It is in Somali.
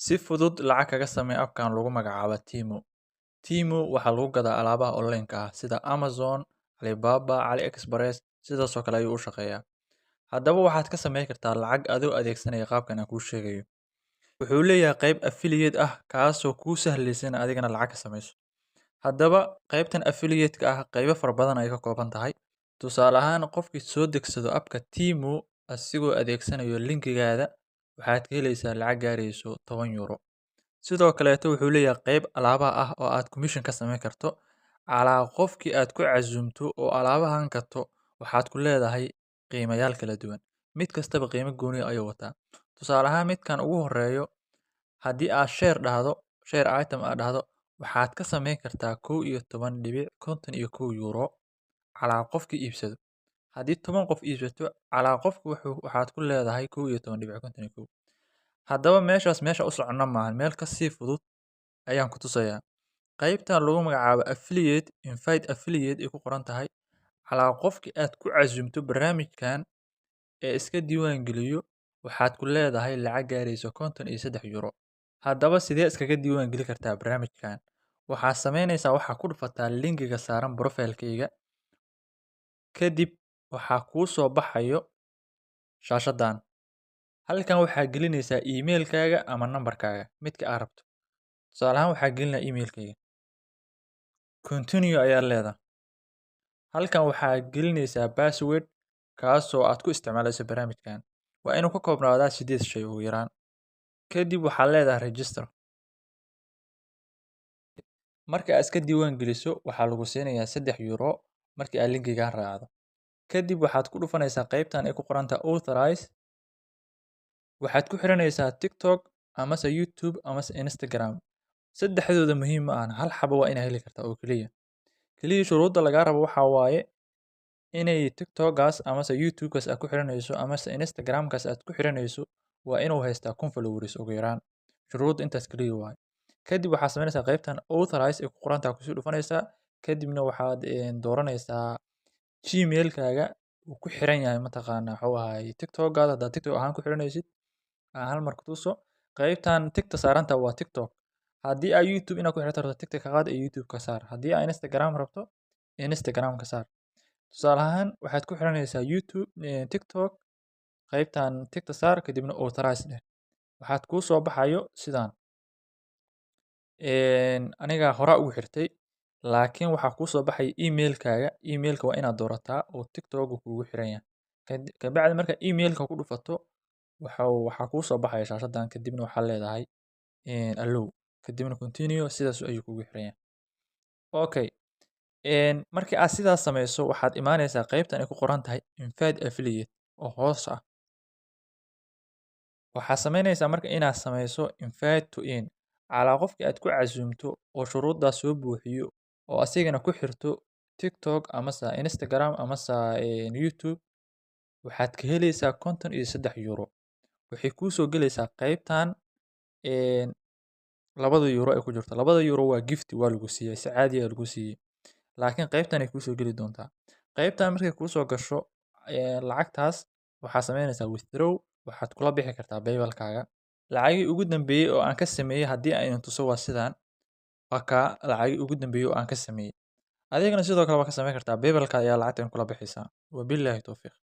Si fudud lacag kaga samee abkan lagu magacaabo Timo. Timo waxaa lagu gadaa alaabaha online-ka ah sida Amazon, Alibaba, AliExpress, sidaas oo kale ayuu u shaqeeyaa. Haddaba waxaad ka samayn kartaa lacag adoo adeegsanaya qaabkan aan kuu sheegayo. Wuxuu leeyahay qayb affiliate ah kaasoo kuu sahlaysa in adigana lacag ka samayso. Haddaba qaybtan affiliate-ka ah qaybo fara badan ay ka kooban tahay. Tusaale ahaan, qofkii soo degsado abka Timo asigoo adeegsanayo linkigaada, waxaad ka helaysaa lacag gaarayso 10 euro. Sidoo kaleeto wuxuu leeyahay qayb alaabaha ah oo aad commission ka samayn karto. Calaa qofkii aad ku casuumto oo alaabahan gato, waxaad ku leedahay qiimayaal kala duwan. Mid kastaba qiimo gooni ah ayuu wataa. Tusaale ahaan, midkan ugu horeeyo haddii aad share item aad dhahdo, waxaad ka samayn kartaa 11.51 euro calaa qofkii iibsado. Haddii 10 qof iibsato, calaa qofku waxaad ku leedahay 11.51. Haddaba meesha u soconna maahan, meel ka sii fudud ayaan ku tusayaa. Qaybtan lagu magacaabo affiliate, invite affiliate ay ku qoran tahay. Calaa qofkii aad ku casuumto barnaamijkan ee iska diiwaan geliyo, waxaad ku leedahay lacag gaarayso 53 euro. Haddaba sidee iskaga diiwaan geli kartaa barnaamijkan? Waxaa samaynaysaa waxaa ku dhufataa linkiga saaran profile-kayga. Kadib waxaa kuu soo baxayo shaashadan. Halkan waxaa gelinaysaa email-kaaga ama number-kaaga midka aad rabto. Tusaale ahaan waxaa gelinaa email-kayga. Continue ayaa leedahay. Halkan waxaa gelinaysaa password kaasoo aad ku isticmaalayso barnaamijkan. Waa inuu ka koobnaadaa 8 shay ugu yaraan. Kadib waxaa leedahay register. Marka aad iska diiwaan geliso, waxaa lagu siinayaa 3 euro markii aad linkiga raacdo. Kadib waxaad ku dhufanaysaa qaybtan ay ku qoran tahay authorize. Waxaad ku xiranaysaa TikTok amase YouTube amase Instagram. Saddexdooda muhiim ma ahan, hal xabo waa inaa heli kartaa oo keliya. Keliya shuruudda lagaa rabo waxaa waaye inay TikTok-gaas amase YouTube-gaas aad ku xiranayso amase Instagram-gaas aad ku xiranayso waa inuu haystaa 1000 followers ugu yaraan. Shuruudda intaas keliya waaye. Kadib waxaad samaynaysaa qaybtan authorize ay ku qoran tahay kusii dhufanaysaa. Kadibna waxaad dooranaysaa Gmail-kaaga uu ku xiran yahay mataqaanaa waxa waaye TikTok-gaada haddaad TikTok ahaan ku xiranaysid. Hal mar ku tuso. Qaybtan tigta saaranta waa TikTok. Haddii aad YouTube inaad ku xirto rabto TikTok ka qaad ee YouTube ka saar. Haddii aad Instagram rabto, Instagram ka saar. Tusaale ahaan waxaad ku xiranaysaa YouTube, TikTok, qaybtan tigta saar kadibna authorize dheh. Waxaad kuu soo baxayo sidaan. Aniga hore ugu xirtay, laakiin waxaa kuu soo baxay email-kaaga. Email-ka waa inaad doorataa oo TikTok kuugu xiran yahay. Kabacdi marka email-ka ku dhufato, waxaa kuu soo baxaya shaashadan kadibna waxaa leedahay allow kadibna continue sidaas ayuu kuugu xiran yahay. Okay. Markii aad sidaas samayso, waxaad imaanaysaa qaybtan ay ku qoran tahay invite affiliate oo hoos ah. Waxaa samaynaysaa marka inaad samayso invite to earn. Calaa qofkii aad ku casuumto oo shuruuddaas soo buuxiyo oo asigana ku xirto TikTok amase Instagram amase YouTube, waxaad ka helaysaa 53 euro. Waxay kuu soo gelaysaa qaybtan 2 euro ay ku jirto. 2 euro waa gift waa lagu siiyay si caadi ah lagu siiyay. Laakiin qaybtan ay kuu soo geli doontaa. Qaybtan markay kuu soo gasho lacagtaas waxaa samaynaysaa withdraw. Waxaad kula bixi kartaa PayPal-kaaga. Lacagii ugu dambeeyay oo aan ka sameeyay haddii aan tuso waa sidaan. Waa ka lacagii ugu dambeeyay oo aan ka sameeyay. Adigana sidoo kale waa ka samayn kartaa PayPal-ka ayaa lacagtan kula bixaysaa. Wabillahi tawfiiq.